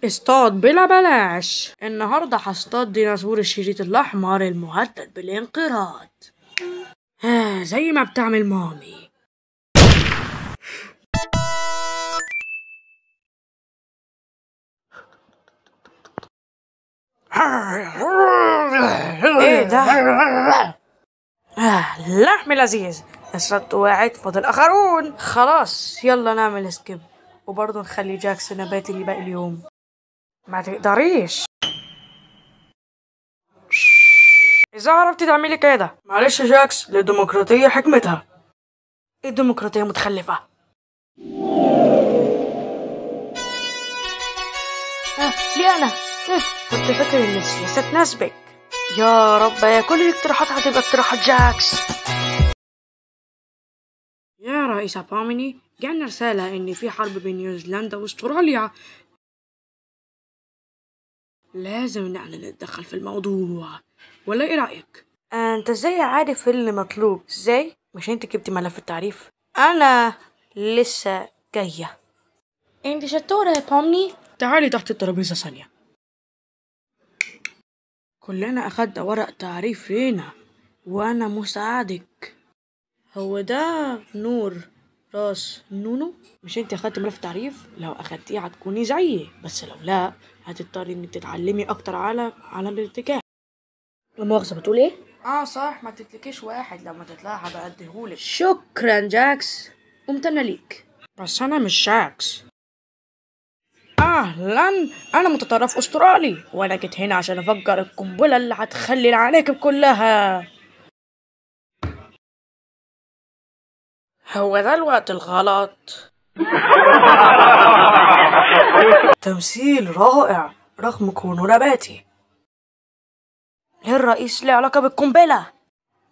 اصطاد بلا بلاش. النهاردة هصطاد ديناصور الشريط الأحمر المهدد بالانقراض. زي ما بتعمل مامي. ايه ده؟ لحم لذيذ. الصوت واعد، فاضل آخرون. خلاص يلا نعمل سكيب، وبرضه نخلي جاكس نباتي اللي باقي اليوم. ما تقدريش. إذا عرفتي تعملي كده. معلش يا جاكس، للديمقراطية حكمتها. إيه الديمقراطية متخلفة؟ ليه أنا؟ كنت فاكر إن السياسة تناسبك. يا رب، يا كل الاقتراحات هتبقى اقتراحات جاكس. يا رئيس باميني، جانا رسالة إن في حرب بين نيوزيلندا واستراليا. لازم إن احنا نتدخل في الموضوع، ولا إيه رأيك؟ أنت إزاي عارف اللي مطلوب؟ إزاي؟ مش أنت جبتي ملف التعريف؟ أنا لسه جاية. أنت شطورة يا بامني. تعالي تحت الترابيزة ثانية. كلنا أخدنا ورق تعريف رينا، وأنا مساعدك. هو ده نور راس نونو؟ مش انت اخدت ملف تعريف؟ لو اخدتيه هتكوني زيي، بس لو لا هتضطري انك تتعلمي اكتر على الارتجاع. المؤاخذة، بتقول ايه؟ صح، ما تتلكيش واحد، لما تطلع هبقى اديهولك. شكرا جاكس، ممتنة ليك. بس انا مش جاكس. اهلا، انا متطرف استرالي، وانا جيت هنا عشان افجر القنبلة اللي هتخلي العناكب كلها. هو ده الوقت الغلط. تمثيل رائع رغم كونه نباتي. ليه الرئيس له علاقة بالقنبلة؟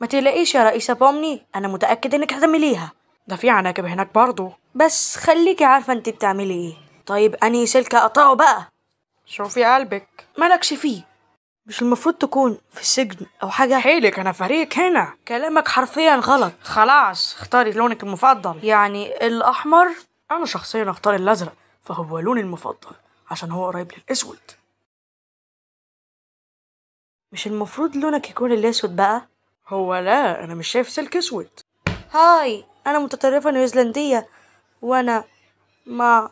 ما تقلقيش يا رئيسة بومني، أنا متأكد إنك هتعمليها. ده في عناكب هناك برضو، بس خليكي عارفة انت بتعملي ايه. طيب أنهي سلك أقطعه بقى؟ شوفي قلبك، مالكش فيه. مش المفروض تكون في السجن أو حاجة؟ حيلك، أنا فريق هنا. كلامك حرفيا غلط. خلاص اختاري لونك المفضل. يعني الأحمر؟ أنا شخصيا اختار الأزرق، فهو لوني المفضل عشان هو قريب للأسود. مش المفروض لونك يكون الأسود بقى؟ هو لا، أنا مش شايف سلك أسود. هاي، أنا متطرفة نيوزيلندية، وأنا ما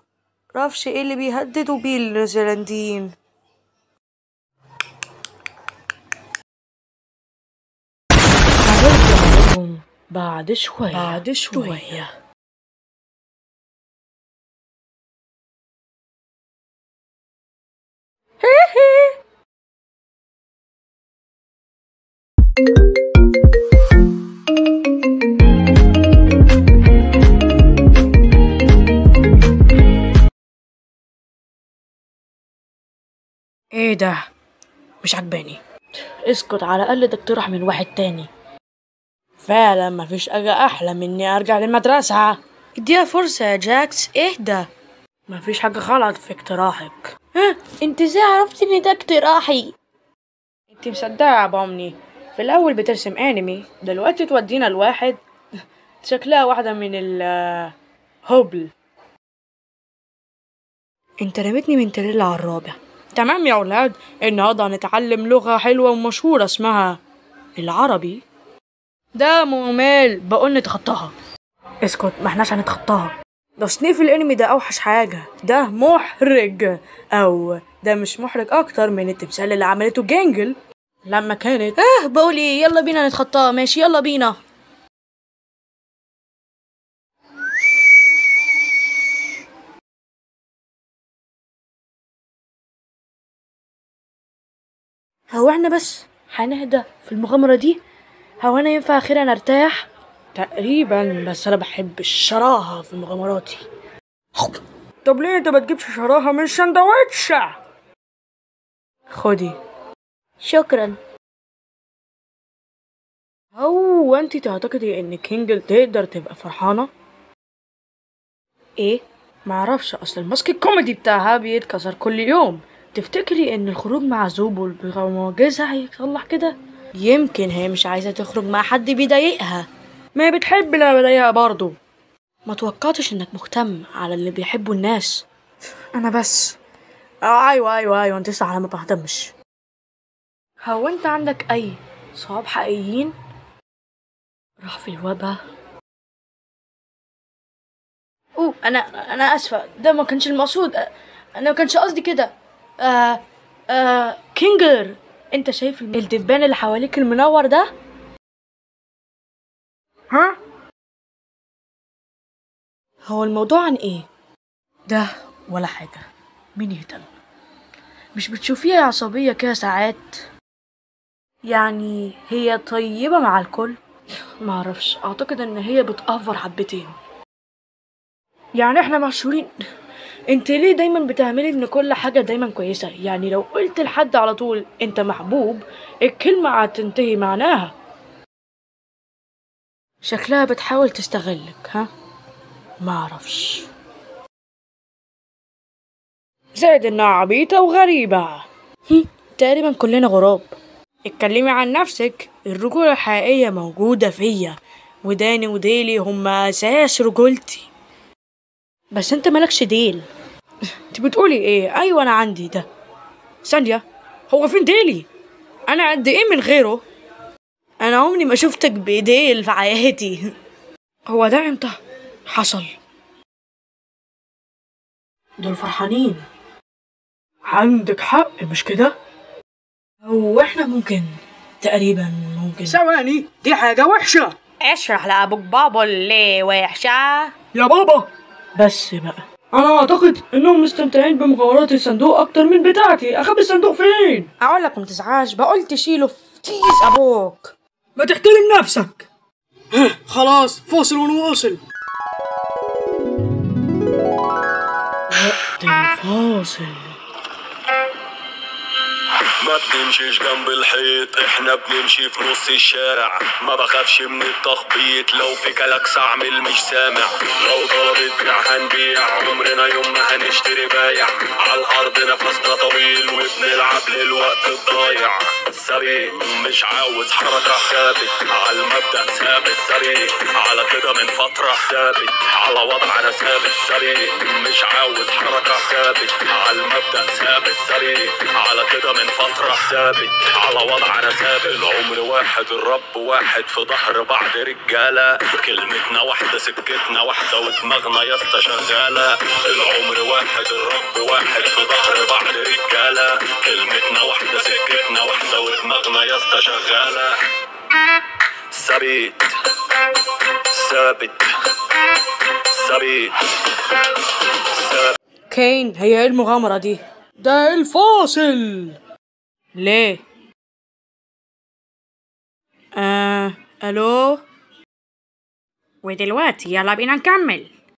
رافش إيه اللي بيهددوا بيه النيوزيلنديين. بعد شوية. ايه ده؟ مش عجباني. اسكت، على الأقل ده اقتراح من واحد تاني. فعلا مفيش حاجة أحلى من إني أرجع للمدرسة. اديها فرصة يا جاكس، اهدى. مفيش حاجة غلط في اقتراحك. انت ازاي عرفتي ان ده اقتراحي؟ انت مصدقة يا بامني؟ في الأول بترسم أنمي، دلوقتي تودينا لواحد شكلها واحدة من هوبل. انت رميتني من تريلا على الرابع. تمام يا أولاد، النهارده هنتعلم لغة حلوة ومشهورة اسمها العربي. ده ممل، بقول نتخطاها. اسكت، ما احناش هنتخطاها. تصنيف الانمي ده اوحش حاجة، ده محرج. او ده مش محرج اكتر من التمثال اللي عملته جانجل لما كانت بقول ايه، يلا بينا نتخطاها. ماشي يلا بينا. هو احنا بس هنهدى في المغامرة دي؟ هو انا ينفع اخيرا ارتاح؟ تقريبا، بس انا بحب الشراهة في مغامراتي. طب ليه انت ما تجيبش شراهة من سندوتش؟ خدي. شكرا. هو انت تعتقدي ان كينجل تقدر تبقى فرحانة؟ ايه؟ معرفش، اصل الماسك الكوميدي بتاعها بيتكسر كل يوم. تفتكري ان الخروج مع زوبل بمعجزة هيصلح كده؟ يمكن هي مش عايزة تخرج مع حد بيضايقها، ما هي بتحب اللي بيضايقها برضه. ما توقعتش انك مهتم على اللي بيحبوا الناس. ايوه ايوه ايوه، انت لسه على ما بهتمش. هو انت عندك اي صحاب حقيقيين؟ راح في الوبا. اوه، انا اسفه، ده ما كانش المقصود، انا ما كانش قصدي كده. آه كينجر، انت شايف الدبان اللي حواليك المنور ده؟ ها؟ هو الموضوع عن ايه؟ ده ولا حاجه، مين يهتم؟ مش بتشوفيها عصبيه كده ساعات؟ يعني هي طيبه مع الكل. معرفش، اعتقد ان هي بتأفور حبتين. يعني احنا مشهورين. انت ليه دايما بتعملي ان كل حاجة دايما كويسة؟ يعني لو قلت لحد على طول انت محبوب، الكلمة هتنتهي معناها. شكلها بتحاول تستغلك، ها؟ معرفش. زائد انها عبيطة وغريبة. تقريبا كلنا غراب. اتكلمي عن نفسك، الرجولة الحقيقية موجودة فيا، وداني وديلي هما اساس رجولتي. بس انت مالكش ديل. انت بتقولي ايه؟ ايوه انا عندي ده. ثانية، هو فين ديلي؟ انا قد ايه من غيره؟ انا عمري ما شفتك بايديل في حياتي. هو ده امتى حصل؟ دول فرحانين. عندك حق مش كده؟ هو احنا ممكن تقريبا ثواني، دي حاجة وحشة. اشرح لأبوك بابا ليه وحشة. يا بابا بس بقى، انا اعتقد انهم مستمتعين بمغامرات الصندوق اكتر من بتاعتي. اخبي الصندوق فين؟ اقول لك ما تزعلش، بقول تشيله في كيس ابوك. ما تحترم نفسك. خلاص، فاصل ونواصل. وقت الفاصل. ما بنمشيش جنب الحيط، احنا بنمشي في نص الشارع. ما بخافش من التخبيط، لو في كلاكس اعمل مش سامع. لو طلبت بيع هنبيع، عمرنا يوم ما هنشتري بايع. على الارض نفسنا طويل وبنلعب للوقت الضايع. سريع مش عاوز حركة، ثابت على المبدأ، ثابت سريع على كده من فترة، ثابت على وضع انا ثابت سريع مش عاوز حركة، ثابت على المبدأ، ثابت سريع على كده من فترة، ثابت على وضع انا ثابت. العمر واحد، الرب واحد، في ظهر بعض رجالة. كلمتنا واحدة، سكتنا واحدة، ودماغنا يا اسطى شغالة. العمر واحد، الرب واحد، في ظهر بعض رجالة. كلمتنا واحدة، سكتنا واحدة، ودماغنا يا اسطى شغالة. ثابت ثابت ثابت. كين، هي ايه المغامرة دي؟ ده الفاصل. ليه؟ الو. ودلوقتي يلا بينا نكمل.